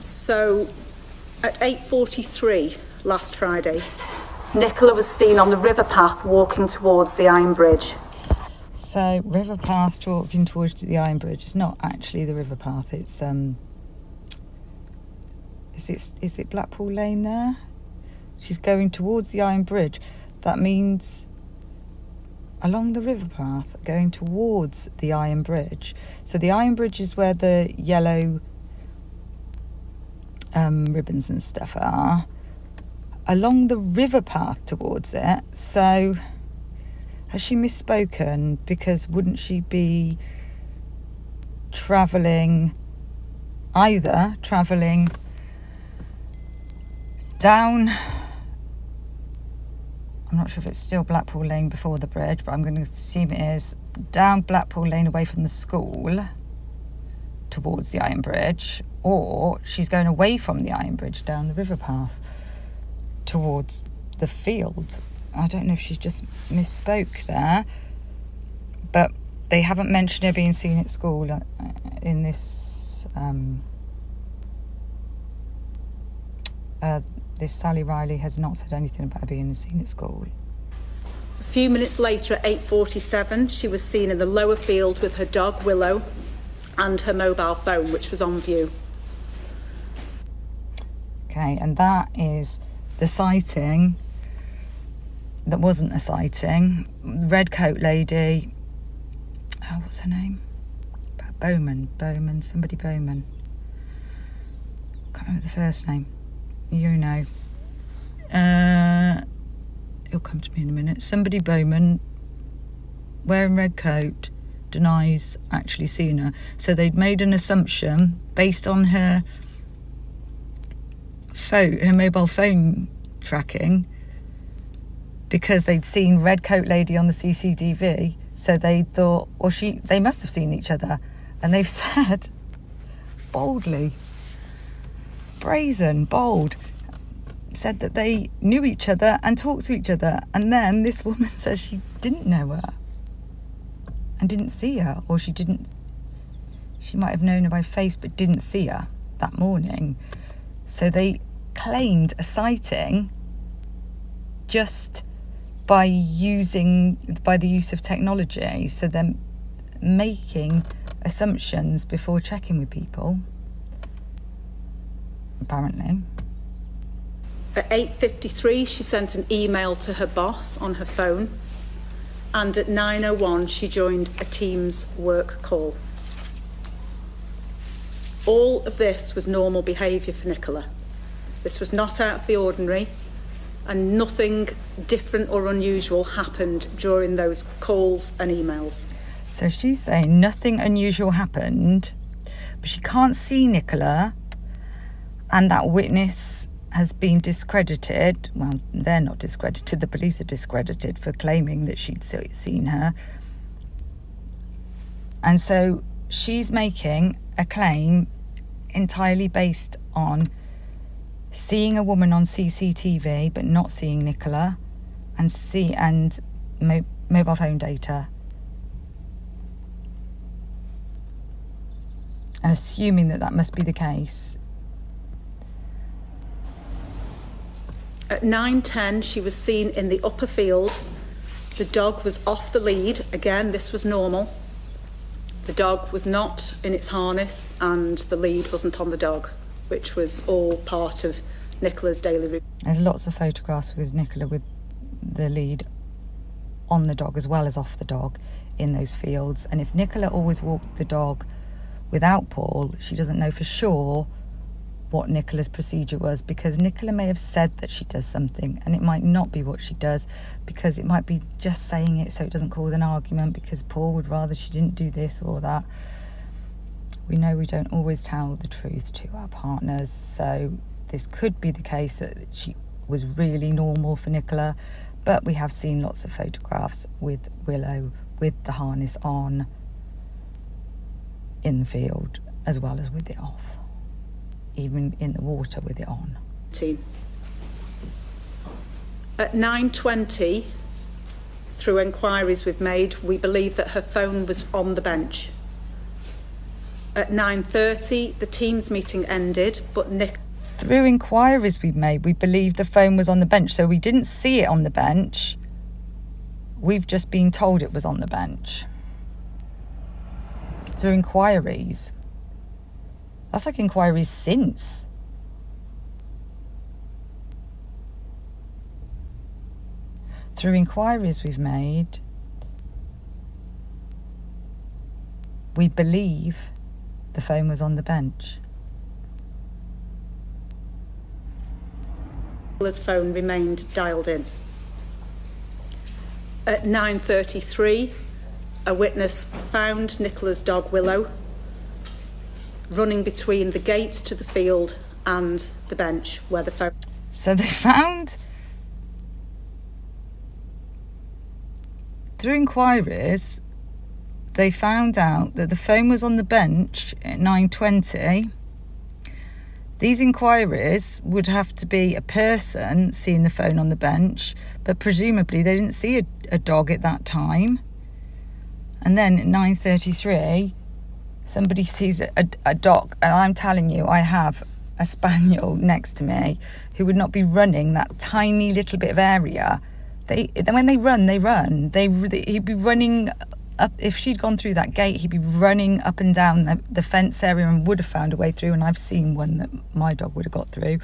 So at 8:43 last Friday, Nicola was seen on the river path walking towards the Iron Bridge. So river path walking towards the Iron Bridge. It's not actually the river path. It's is it Blackpool Lane there? She's going towards the Iron Bridge. That means along the river path, going towards the Iron Bridge. So the Iron Bridge is where the yellow ribbons and stuff are. Along the river path towards it. So has she misspoken? Because wouldn't she be travelling down, I'm not sure if it's still Blackpool Lane before the bridge, but I'm going to assume it is, down Blackpool Lane away from the school towards the Iron Bridge, or she's going away from the Iron Bridge down the river path towards the field. I don't know if she just misspoke there, but they haven't mentioned her being seen at school in this this Sally Riley has not said anything about her being seen at school. A few minutes later at 8:47, she was seen in the lower field with her dog Willow and her mobile phone, which was on view. Okay, and that is the sighting that wasn't a sighting. Red coat lady, what's her name? Bowman, somebody Bowman. Can't remember the first name. You know. It'll come to me in a minute. Somebody Bowman, wearing red coat, denies actually seeing her. So they'd made an assumption based on her mobile phone tracking, because they'd seen red coat lady on the CCTV. So they thought, well, they must have seen each other. And they've said boldly, brazen, bold, said that they knew each other and talked to each other. And then this woman says she didn't know her and didn't see her, or she might have known her by face but didn't see her that morning. So they claimed a sighting just by the use of technology. So they're making assumptions before checking with people, apparently. At 8:53, she sent an email to her boss on her phone, and at 9:01, she joined a Teams work call. All of this was normal behaviour for Nicola. This was not out of the ordinary, and nothing different or unusual happened during those calls and emails. So she's saying nothing unusual happened, but she can't see Nicola, and that witness has been discredited. Well, they're not discredited, the police are discredited for claiming that she'd seen her. And so she's making a claim entirely based on seeing a woman on CCTV but not seeing Nicola, and mobile phone data, and assuming that must be the case. At 9:10, she was seen in the upper field. The dog was off the lead. Again, this was normal. The dog was not in its harness, and the lead wasn't on the dog, which was all part of Nicola's daily routine. There's lots of photographs with Nicola with the lead on the dog as well as off the dog in those fields. And if Nicola always walked the dog without Paul, she doesn't know for sure what Nicola's procedure was, because Nicola may have said that she does something and it might not be what she does, because it might be just saying it so it doesn't cause an argument, because Paul would rather she didn't do this or that. We know we don't always tell the truth to our partners, so this could be the case that she was really normal for Nicola, but we have seen lots of photographs with Willow with the harness on in the field as well as with it off, even in the water with it on. At 9:20, through enquiries we've made, we believe that her phone was on the bench. At 9:30, the Teams meeting ended, but Nick... Through inquiries we've made, we believe the phone was on the bench. So we didn't see it on the bench. We've just been told it was on the bench. Through inquiries. That's like inquiries since. Through inquiries we've made, we believe the phone was on the bench. Nicola's phone remained dialed in. At 9:33, a witness found Nicola's dog Willow running between the gate to the field and the bench where the phone... So they found, through inquiries, they found out that the phone was on the bench at 9:20. These inquiries would have to be a person seeing the phone on the bench, but presumably they didn't see a dog at that time. And then at 9:33, somebody sees a dog, and I'm telling you, I have a spaniel next to me who would not be running that tiny little bit of area. When they run. He'd be running up. If she'd gone through that gate, he'd be running up and down the fence area and would have found a way through. And I've seen one that my dog would have got through.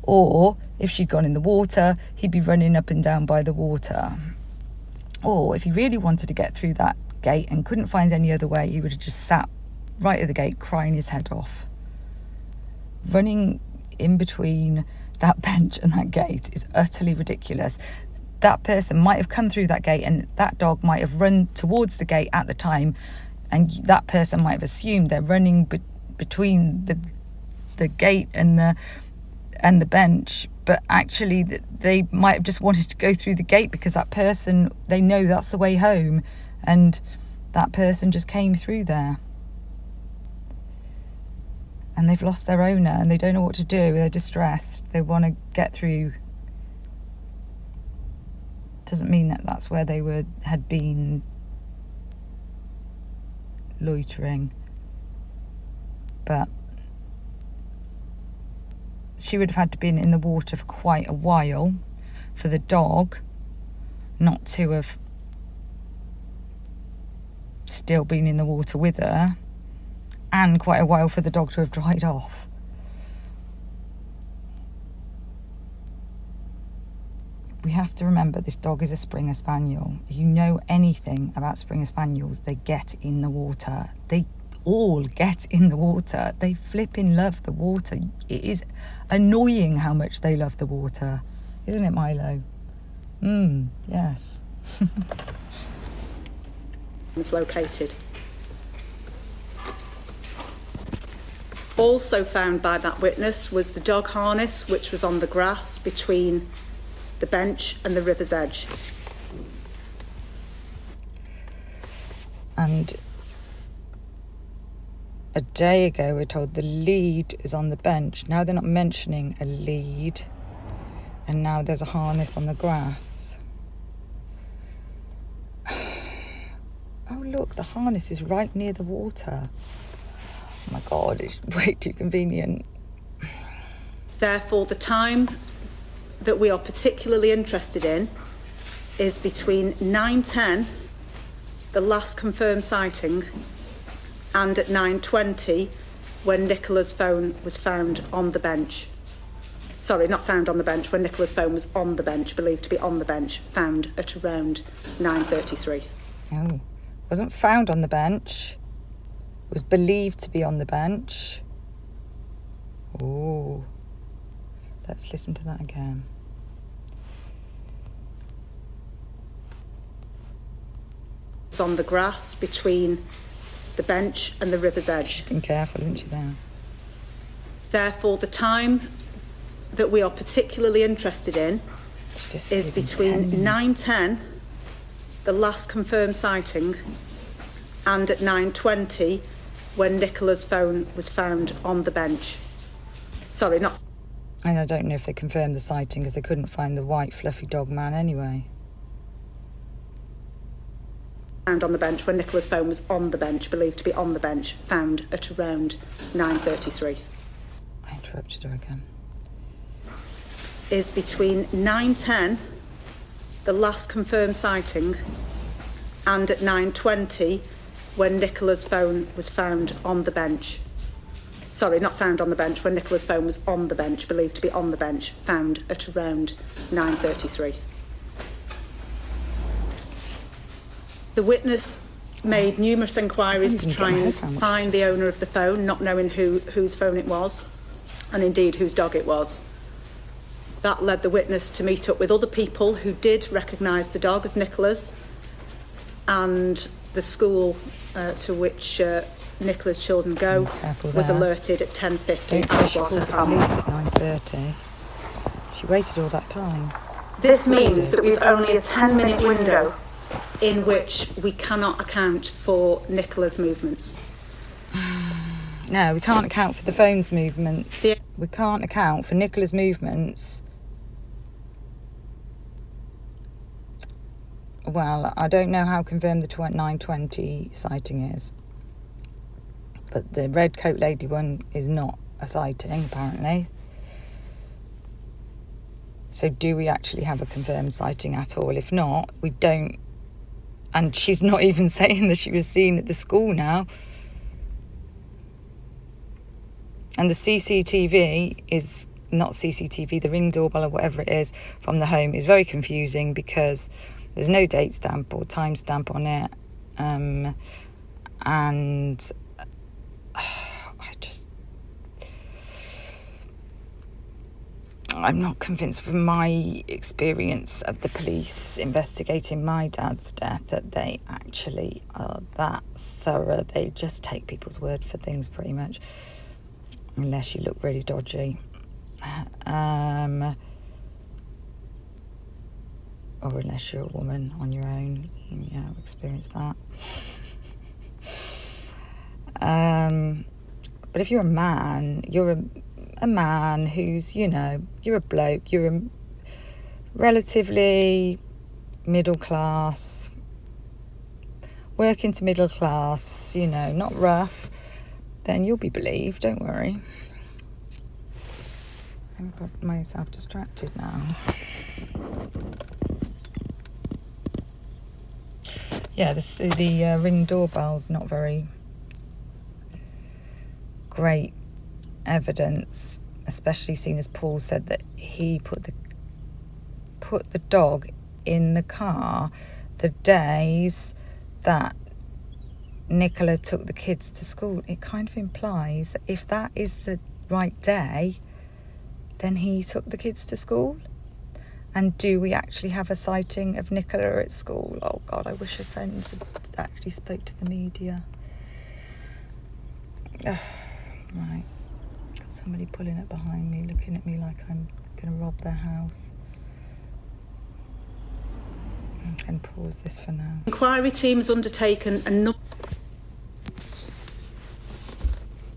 Or if she'd gone in the water, he'd be running up and down by the water. Or if he really wanted to get through that gate and couldn't find any other way, he would have just sat right at the gate crying his head off. Running in between that bench and that gate is utterly ridiculous. That person might have come through that gate and that dog might have run towards the gate at the time, and that person might have assumed they're running between the gate and the bench, but actually they might have just wanted to go through the gate because that person, they know that's the way home, and that person just came through there. And they've lost their owner and they don't know what to do. They're distressed. They want to get through. Doesn't mean that that's where they had been loitering. But she would have had to been in the water for quite a while for the dog not to have still been in the water with her, and quite a while for the dog to have dried off. We have to remember this dog is a Springer Spaniel. If you know anything about Springer Spaniels, they get in the water. They all get in the water. They flipping love the water. It is annoying how much they love the water. Isn't it, Milo? Yes. Was located. Also found by that witness was the dog harness, which was on the grass between the bench and the river's edge. And a day ago we're told the lead is on the bench. Now they're not mentioning a lead, and now there's a harness on the grass. Oh look, the harness is right near the water. Oh my God, it's way too convenient. Therefore, the time that we are particularly interested in is between 9:10, the last confirmed sighting, and at 9:20, when Nicola's phone was found on the bench. Sorry, not found on the bench, when Nicola's phone was on the bench, believed to be on the bench, found at around 9:33. Oh, wasn't found on the bench. Was believed to be on the bench. Oh, let's listen to that again. It's on the grass between the bench and the river's edge. She's been careful, isn't she, there? Therefore, the time that we are particularly interested in is between 9:10, the last confirmed sighting, and at 9:20, when Nicola's phone was found on the bench. Sorry, not... And I don't know if they confirmed the sighting because they couldn't find the white fluffy dog man anyway. found on the bench when Nicola's phone was on the bench, believed to be on the bench, found at around 9:33. I interrupted her again. Is between 9:10, the last confirmed sighting, and at 9:20, when Nicola's phone was found on the bench. Sorry, not found on the bench, when Nicola's phone was on the bench, believed to be on the bench, found at around 9:33. The witness made numerous inquiries to try and find the owner of the phone, not knowing whose phone it was, and indeed whose dog it was. That led the witness to meet up with other people who did recognise the dog as Nicola's, and the school to which Nicola's children go was alerted at 10:50. Don't say she called the police at 9:30. She waited all that time. This means that we've only a 10-minute window in which we cannot account for Nicola's movements. No, we can't account for the phone's movement. The- We can't account for Nicola's movements. Well, I don't know how confirmed the 9:20 sighting is. But the red coat lady one is not a sighting, apparently. So do we actually have a confirmed sighting at all? If not, we don't. And she's not even saying that she was seen at the school now. And the CCTV is not CCTV, the Ring doorbell or whatever it is from the home is very confusing because there's no date stamp or time stamp on it. And I'm not convinced from my experience of the police investigating my dad's death that they actually are that thorough. They just take people's word for things pretty much, unless you look really dodgy. Or unless you're a woman on your own. Yeah, I've experienced that. But if you're a man, you're a man who's, you're a bloke, you're a relatively middle class, working to middle class, not rough, then you'll be believed, don't worry. I've got myself distracted now. Yeah, the Ring doorbell's not very great evidence, especially seeing as Paul said that he put the dog in the car the days that Nicola took the kids to school. It kind of implies that if that is the right day, then he took the kids to school. And do we actually have a sighting of Nicola at school? Oh God, I wish her friends had actually spoke to the media. Right. Got somebody pulling up behind me, looking at me like I'm going to rob their house. I can pause this for now. Inquiry team has undertaken a number